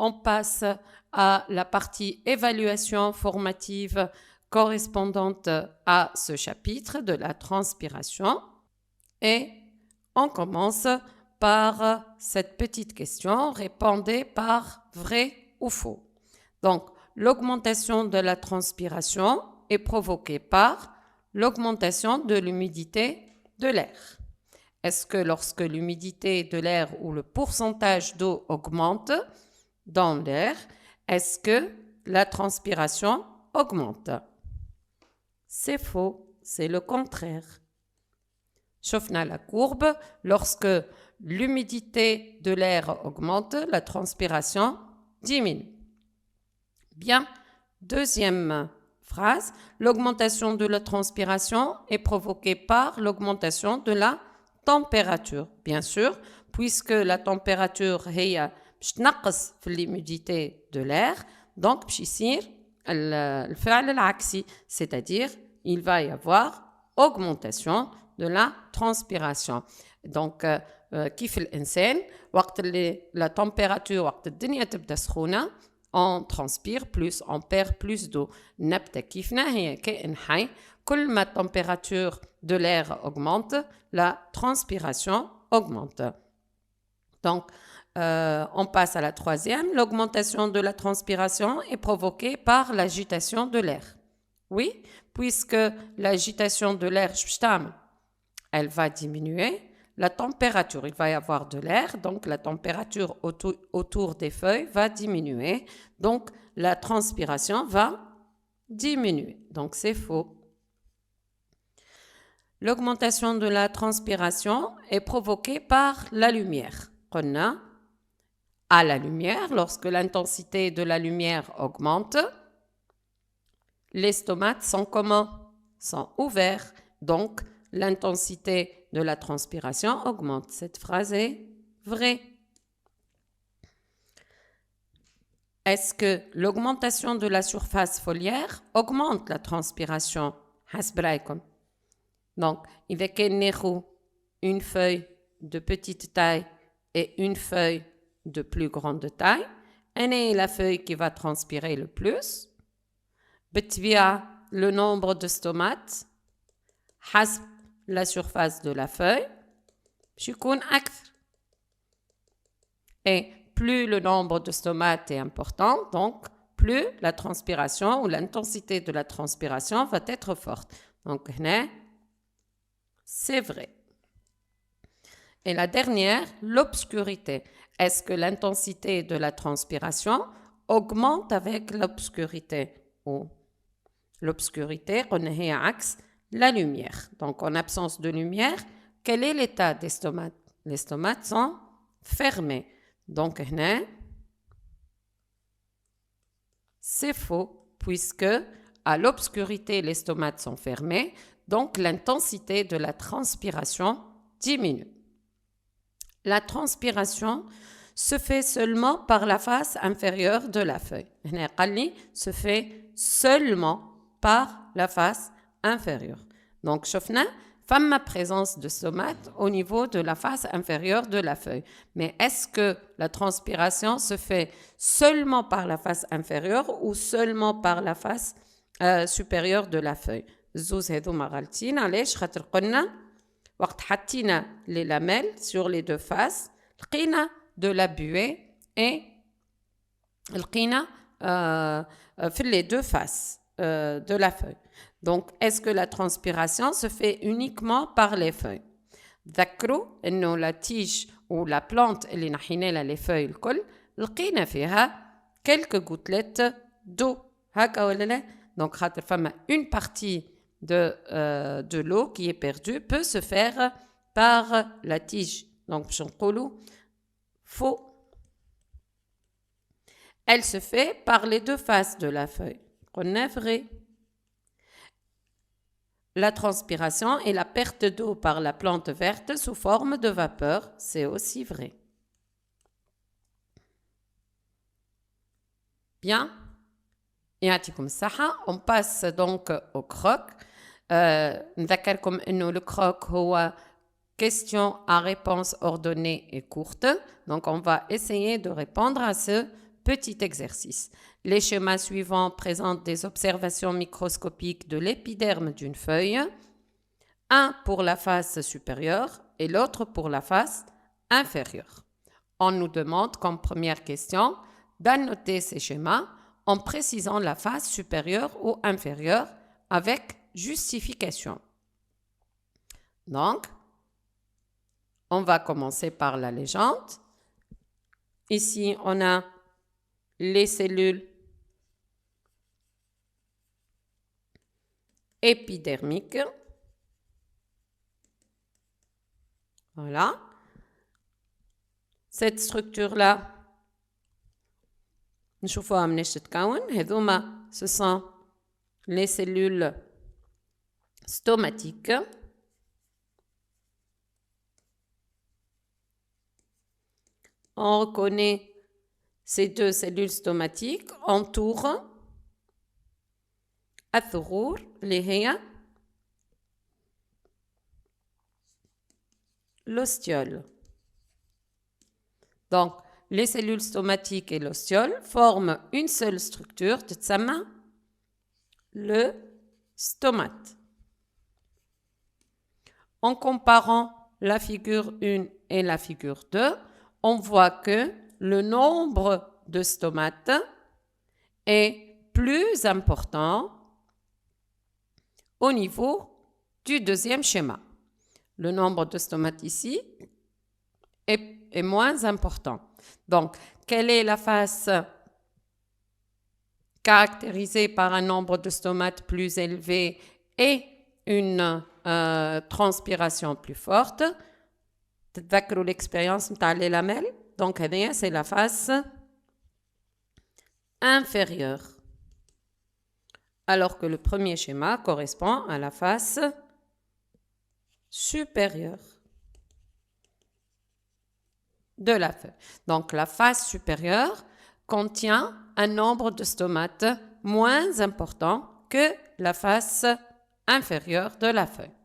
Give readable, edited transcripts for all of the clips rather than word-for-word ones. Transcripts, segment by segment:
on passe à la partie évaluation formative correspondante à ce chapitre de la transpiration. Et on commence par cette petite question, répondez par vrai ou faux. Donc, l'augmentation de la transpiration est provoquée par l'augmentation de l'humidité de l'air. Est-ce que lorsque l'humidité de l'air ou le pourcentage d'eau augmente dans l'air, est-ce que la transpiration augmente? C'est faux, c'est le contraire. Chauffna la courbe, lorsque l'humidité de l'air augmente, la transpiration diminue. Bien, deuxième phrase, l'augmentation de la transpiration est provoquée par l'augmentation de la température. Bien sûr, puisque la température est l'humidité de l'air, donc c'est-à-dire il va y avoir augmentation de la transpiration. Donc, كيف الإنسان وقت اللي la température وقت الدنيا تبدأ سخونة on transpire plus, on perd plus d'eau. نبتة كيفنا هي كائن حي كل ما la température de l'air augmente, la transpiration augmente. Donc, on passe à la troisième. L'augmentation de la transpiration est provoquée par l'agitation de l'air. Oui, puisque l'agitation de l'air, elle va diminuer. La température, il va y avoir de l'air, donc la température autour des feuilles va diminuer. Donc, la transpiration va diminuer. Donc, c'est faux. L'augmentation de la transpiration est provoquée par la lumière. À la lumière, lorsque l'intensité de la lumière augmente, les stomates sont comment? Sont ouverts. Donc, l'intensité de la transpiration augmente. Cette phrase est vraie. Est-ce que l'augmentation de la surface foliaire augmente la transpiration? Donc, il y a une feuille de petite taille et une feuille de plus grande taille. Et la feuille qui va transpirer le plus. Le nombre de stomates. La surface de la feuille. Et plus le nombre de stomates est important, donc plus la transpiration ou l'intensité de la transpiration va être forte. Donc, c'est vrai. Et la dernière, l'obscurité. Est-ce que l'intensité de la transpiration augmente avec l'obscurité? Ou l'obscurité, on est axe la lumière. Donc, en absence de lumière, quel est l'état des stomates? Les stomates sont fermés. Donc, c'est faux, puisque à l'obscurité, les stomates sont fermés. Donc, l'intensité de la transpiration diminue. La transpiration se fait seulement par la face inférieure de la feuille. Se fait seulement par la face inférieure. Donc, شفنا فما présence de stomates au niveau de la face inférieure de la feuille. Mais est-ce que la transpiration se fait seulement par la face inférieure ou seulement par la face supérieure de la feuille? زوز هذوما غالطين علاش خاطر قلنا وقت حطينا les lamelles sur les deux faces لقينا de la buée et لقينا في les deux faces de la feuille. Donc, est-ce que la transpiration se fait uniquement par les feuilles? ذكروا إنه la tige ou la plante اللي نحينا لها les feuilles الكل لقينا فيها quelques gouttelettes d'eau هكا ولا لا؟ Donc, خاطر فما une partie de l'eau qui est perdue peut se faire par la tige. Donc, باش نقولوا faux. Elle se fait par les deux faces de la feuille. قلنا vrai. La transpiration et la perte d'eau par la plante verte sous forme de vapeur, c'est aussi vrai. Bien. يعطيكم الصحة. On passe donc au croc. نذكركم إنه le croc هو question à réponse ordonnée et courte. Donc, on va essayer de répondre à ce petit exercice. Les schémas suivants présentent des observations microscopiques de l'épiderme d'une feuille, un pour la face supérieure et l'autre pour la face inférieure. On nous demande comme première question d'annoter ces schémas en précisant la face supérieure ou inférieure avec justification. Donc, on va commencer par la légende. Ici, on a les cellules épidermiques. Voilà. Cette structure-là, نشوفوها مناش تتكون. هذوما ce sont les cellules stomatiques. On reconnaît ces deux cellules stomatiques entourent الثغور اللي هي l'ostiole. Donc, les cellules stomatiques et l'ostiole forment une seule structure, تتسمى le stomate. En comparant la figure 1 et la figure 2, on voit que le nombre de stomates est plus important au niveau du deuxième schéma. Le nombre de stomates ici est moins important. Donc, quelle est la face caractérisée par un nombre de stomates plus élevé et une transpiration plus forte? تتذكروا l'expérience نتاع les lamelles. Donc, c'est la face inférieure. Alors que le premier schéma correspond à la face supérieure de la feuille. Donc, la face supérieure contient un nombre de stomates moins important que la face inférieure de la feuille.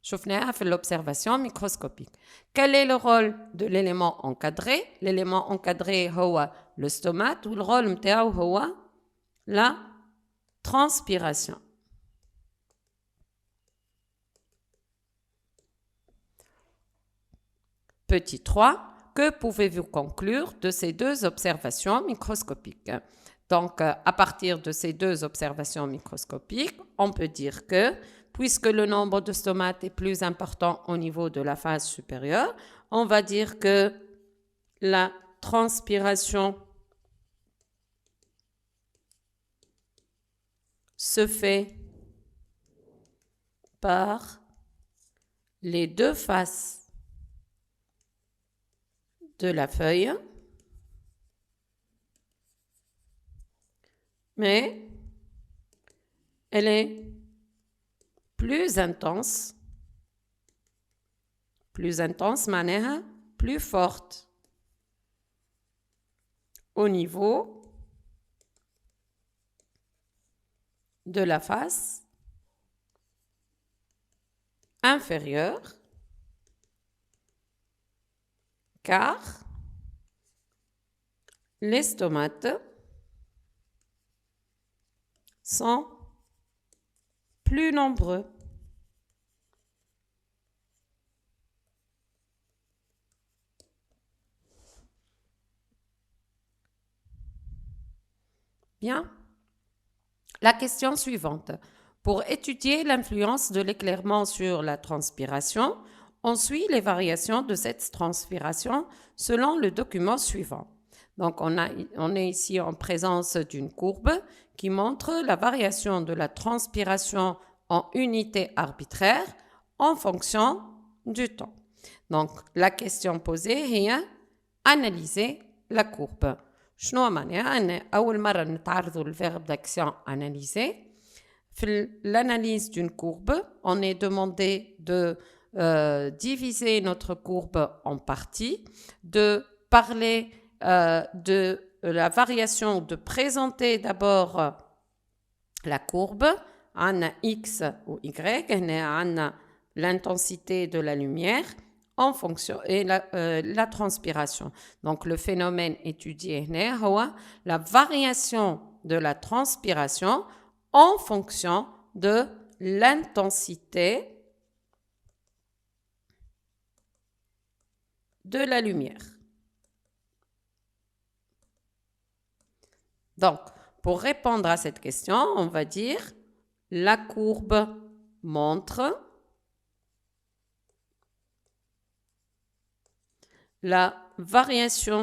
شفناها في l'observation microscopique. Quel est le rôle de l'élément encadré? L'élément encadré هو le stomate ou le rôle نتاعو هو la transpiration. Petit 3. Que pouvez-vous conclure de ces deux observations microscopiques? Donc, à partir de ces deux observations microscopiques, on peut dire que, puisque le nombre de stomates est plus important au niveau de la face supérieure, on va dire que la transpiration se fait par les deux faces de la feuille, mais elle est plus intense, معناها plus forte au niveau de la face inférieure, car les stomates sont plus nombreux. Bien. La question suivante. Pour étudier l'influence de l'éclairement sur la transpiration, on suit les variations de cette transpiration selon le document suivant. Donc, on est ici en présence d'une courbe qui montre la variation de la transpiration en unités arbitraires en fonction du temps. Donc, la question posée est analyser la courbe. شنو معناها؟ أنا أول مرة نتعرضوا للverbe d'action analyser. في l'analyse d'une courbe, on est demandé de diviser notre courbe en parties, de parler de la variation, de présenter d'abord la courbe, on a X ou Y, on a l'intensité de la lumière, en fonction et la transpiration. Donc le phénomène étudié est la variation de la transpiration en fonction de l'intensité de la lumière. Donc, pour répondre à cette question, on va dire la courbe montre la variation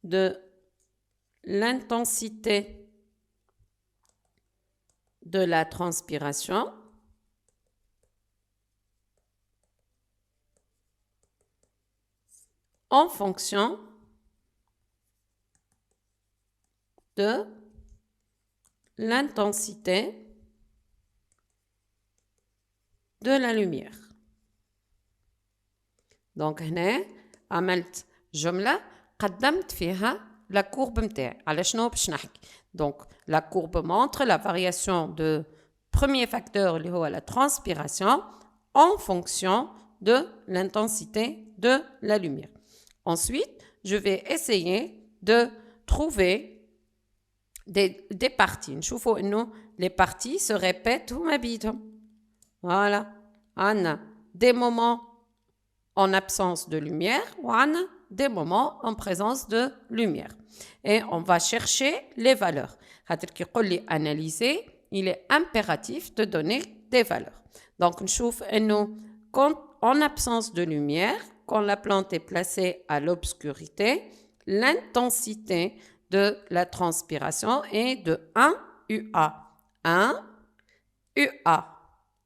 de l'intensité de la transpiration en fonction de l'intensité de la lumière. Donc هنا عملت جملة قدمت فيها la courbe متاعي. على شنو باش نحكي؟ Donc la courbe montre la variation de premier facteur اللي هو la transpiration en fonction de l'intensité de la lumière. Ensuite, je vais essayer de trouver des parties. نشوفوا إنه les parties se répètent وما بيدهم. Voilà. On a des moments en absence de lumière ou on a des moments en présence de lumière. Et on va chercher les valeurs. Analyser, il est impératif de donner des valeurs. Donc, نشوف إنه quand en absence de lumière, quand la plante est placée à l'obscurité, l'intensité de la transpiration est de 1 UA. 1 UA.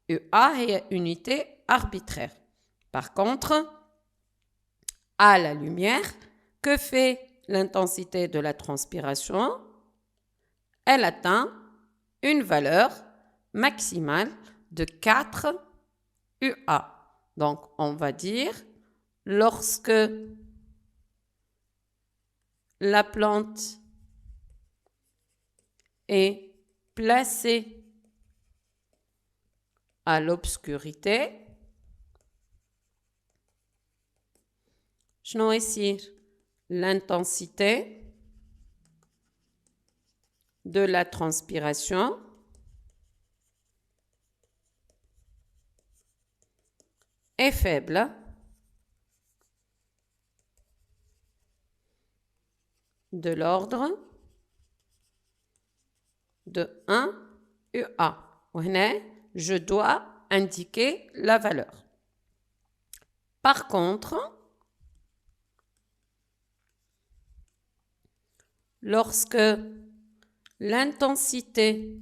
UA est une unité arbitraire. Par contre, à la lumière, que fait l'intensité de la transpiration? Elle atteint une valeur maximale de 4 UA. Donc, on va dire, lorsque la plante est placée à l'obscurité, شنو يصير؟ L'intensité de la transpiration est faible de l'ordre de 1 UA. وهنا je dois indiquer la valeur. Par contre, lorsque l'intensité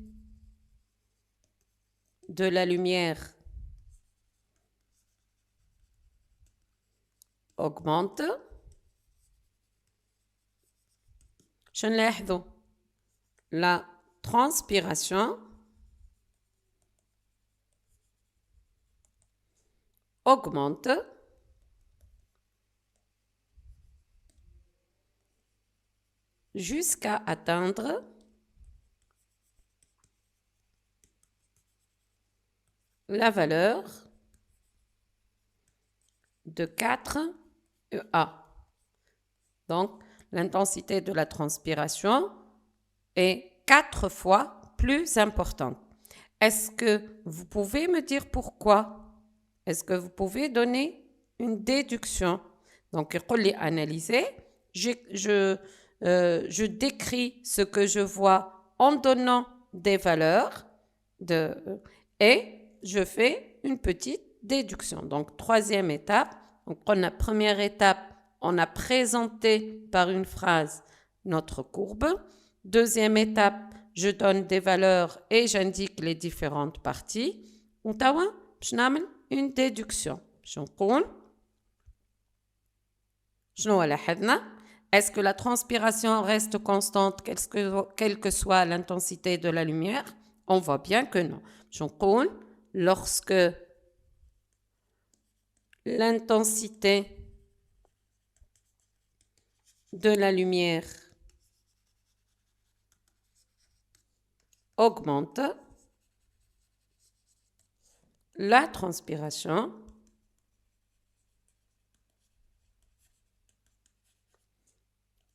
de la lumière augmente, la transpiration augmente jusqu'à atteindre la valeur de 4 EA. Donc, l'intensité de la transpiration est 4 fois plus importante. Est-ce que vous pouvez me dire pourquoi? Est-ce que vous pouvez donner une déduction? Donc, analyser. Je décris ce que je vois en donnant des valeurs et je fais une petite déduction. Donc, troisième étape. Donc, la première étape, on a présenté par une phrase notre courbe. Deuxième étape, je donne des valeurs et j'indique les différentes parties. On باش نعمل une déduction. باش نقول شنو لاحظنا؟ Est-ce que la transpiration reste constante quelle que soit l'intensité de la lumière? On voit bien que non. باش نقول lorsque l'intensité de la lumière augmente, la transpiration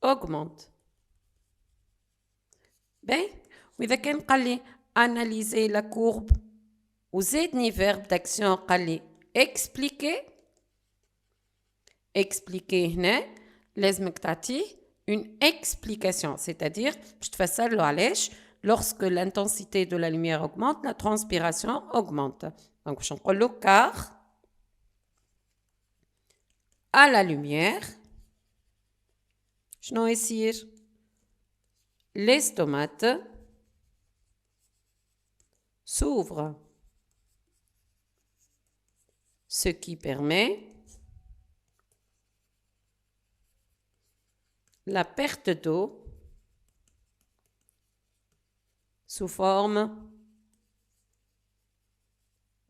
augmente. Ben, وإذا كان قال لي analyser la courbe وزادني verbe d'action قال لي expliquer هنا لازمك تعطيه une explication, c'est-à-dire باش تفسر له علاش lorsque l'intensité de la lumière augmente, la transpiration augmente. Donc باش نقول له car à la lumière شنو يصير؟ les stomates s'ouvrent, ce qui permet la perte d'eau sous forme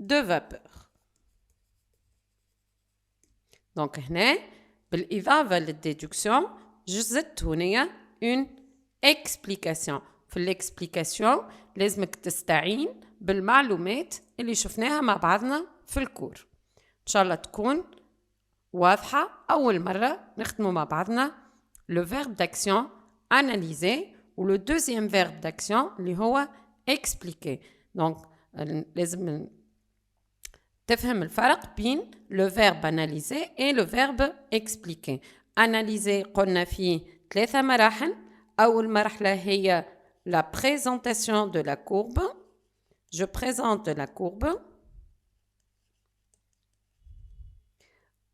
de vapeur. Donc, هنا بالإضافة للديدكسيون زدت هنا une explication. في l'explication لازمك تستعين بالمعلومات اللي شفناها مع بعضنا في الكور. إن شاء الله تكون واضحة. أول مرة نخدموا مع بعضنا le verbe d'action analyser ou le deuxième verbe d'action اللي هو expliquer. Donc لازم تفهم الفرق بين le verbe analyser et le verbe expliquer. analyser قلنا فيه 3 مراحل. أول مرحلة هي la présentation de la courbe. Je présente la courbe.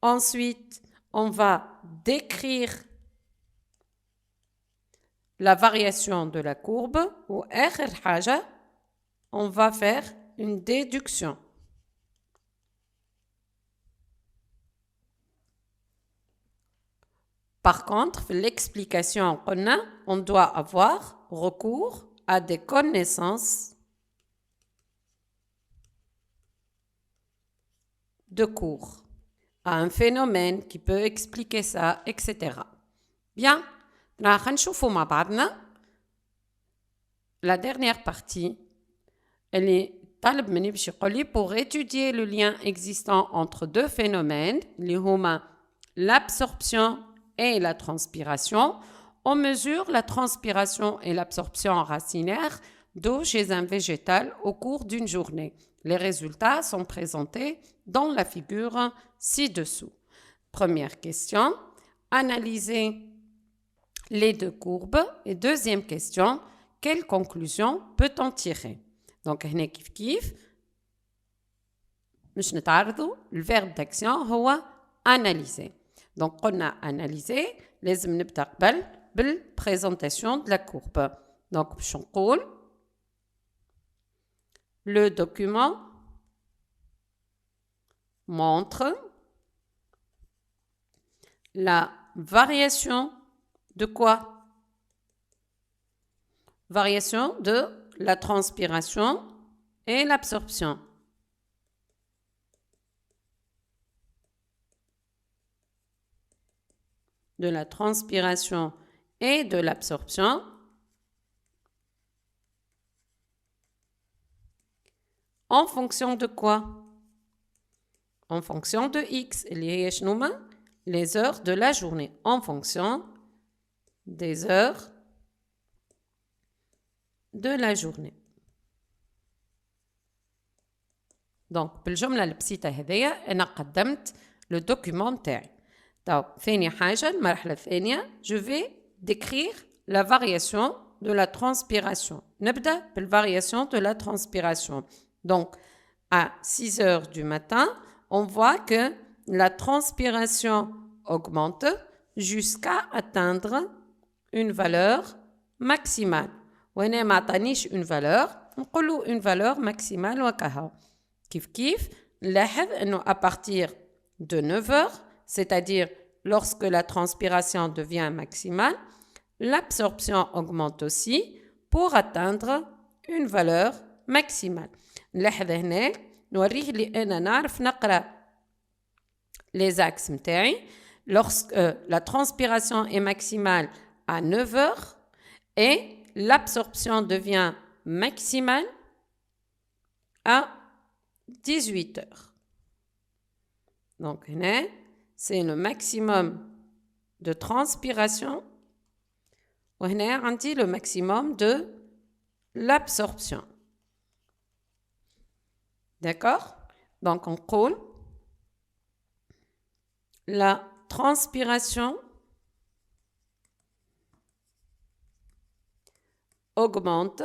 Ensuite, on va décrire la variation de la courbe. Ou آخر حاجة, on va faire une déduction. Par contre, l'explication, on doit avoir recours à des connaissances de cours, à un phénomène qui peut expliquer ça, etc. Bien, راح نشوفوا مع بعضنا la dernière partie. اللي طالب مني باش يقول لي pour étudier le lien existant entre deux phénomènes اللي هما l'absorption et la transpiration, on mesure la transpiration et l'absorption racinaire d'eau chez un végétal au cours d'une journée. Les résultats sont présentés dans la figure ci-dessous. Première question, analyser les deux courbes. Et deuxième question, quelle conclusion peut-on tirer? Donc, هنا كيف مش نتعرضوا le verbe d'action هو analyser. Donc, on a analysé, لازم نبدأ قبل بالprésentation de la courbe. Donc, باش نقول le document montre la variation de quoi? Variation de la transpiration et l'absorption. De la transpiration et de l'absorption en fonction de quoi? En fonction de X. Les heures de la journée. En fonction des heures de la journée. Donc, بالجملة البسيطة هذيا أنا قدمت le document تاعي. طيب ثاني حاجة المرحلة الثانية je vais décrire la variation de la transpiration. نبدأ بالvariation de la transpiration. Donc, à 6 heures du matin, on voit que la transpiration augmente jusqu'à atteindre une valeur maximale. وهنا ما عطانيش une valeur, نقولوا une valeur maximale وكها. كيف نلاحظ انه à partir de 9 heures, c'est-à-dire lorsque la transpiration devient maximale, l'absorption augmente aussi pour atteindre une valeur maximale. نلاحظ هنا نوريه لي انا نعرف نقرا les axes متاعي. Lorsque la transpiration est maximale à 9 heures et l'absorption devient maximale à 18 heures. Donc, c'est le maximum de transpiration. On dit le maximum de l'absorption. D'accord? Donc, on coule. La transpiration augmente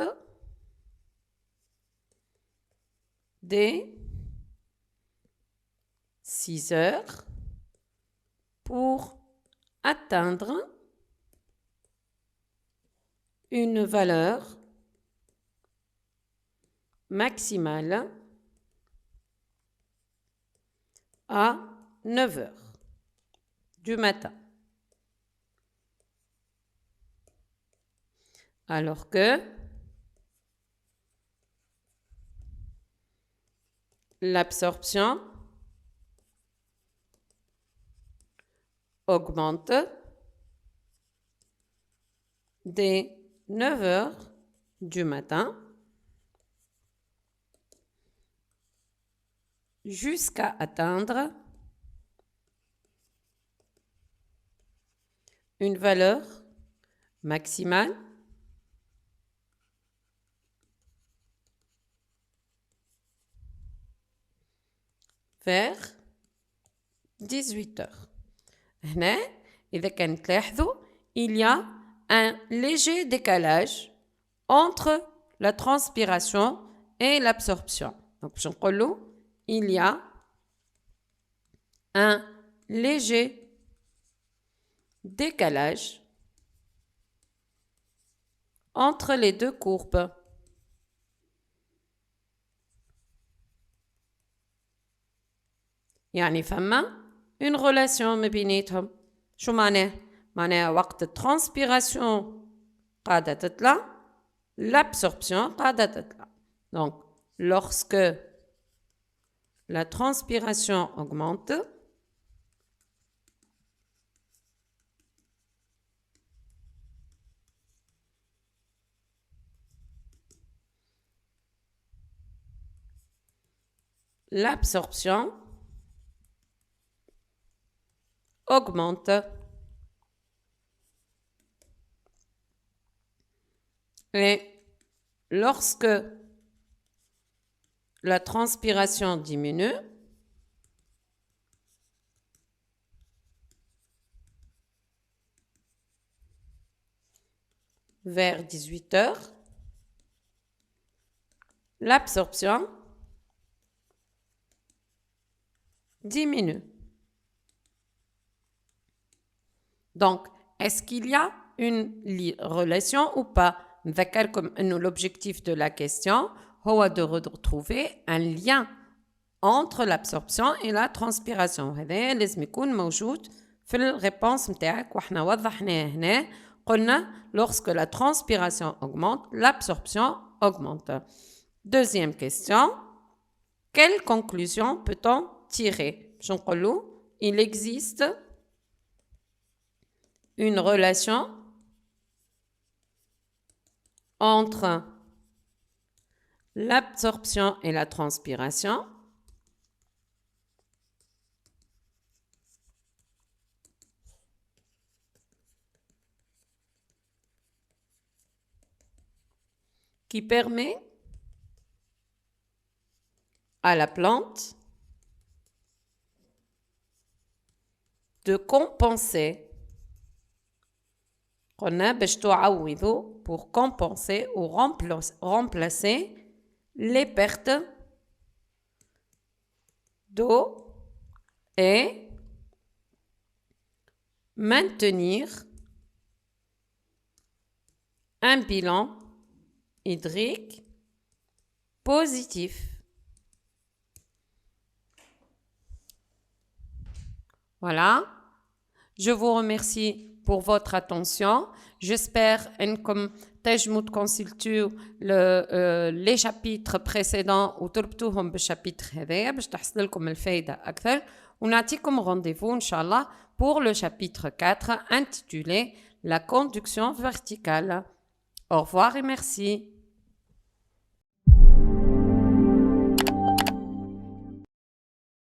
dès 6 heures pour atteindre une valeur maximale à 9 heures du matin. Alors que l'absorption augmente dès 9 heures du matin jusqu'à atteindre une valeur maximale vers 18 heures. هنا إذا كان تلاحظوا il y a un léger décalage entre la transpiration et l'absorption. Donc باش نقولوا il y a un léger décalage entre les deux courbes. يعني فما une relation ما بيناتهم. شو معناه؟ معناها وقت الترانسبيراسيون قاعدة تطلع l'absorption قاعدة تطلع. Donc, lorsque la transpiration augmente, l'absorption augmente. Et lorsque la transpiration diminue, vers 18 heures, l'absorption diminue. Donc, est-ce qu'il y a une relation ou pas? نذكركم إنه l'objectif de la question هو de retrouver un lien entre l'absorption et la transpiration. هذا لازم يكون موجود في الريبونس متاعك وإحنا وضحناه هنا. قلنا lorsque la transpiration augmente, l'absorption augmente. Deuxième question. Quelle conclusion peut-on tirer? باش نقولوا il existe une relation entre l'absorption et la transpiration qui permet à la plante de compenser pour compenser ou remplacer les pertes d'eau et maintenir un bilan hydrique positif. Voilà. Je vous remercie pour votre attention. J'espère انكم تنجموا تكونسلتيو les chapitres précédents وتربطوهم بالشابيتر هذايا باش تحصل لكم الفايدة أكثر ونعطيكم rendez-vous إن شاء الله pour le chapitre 4 intitulé La conduction verticale. Au revoir et merci.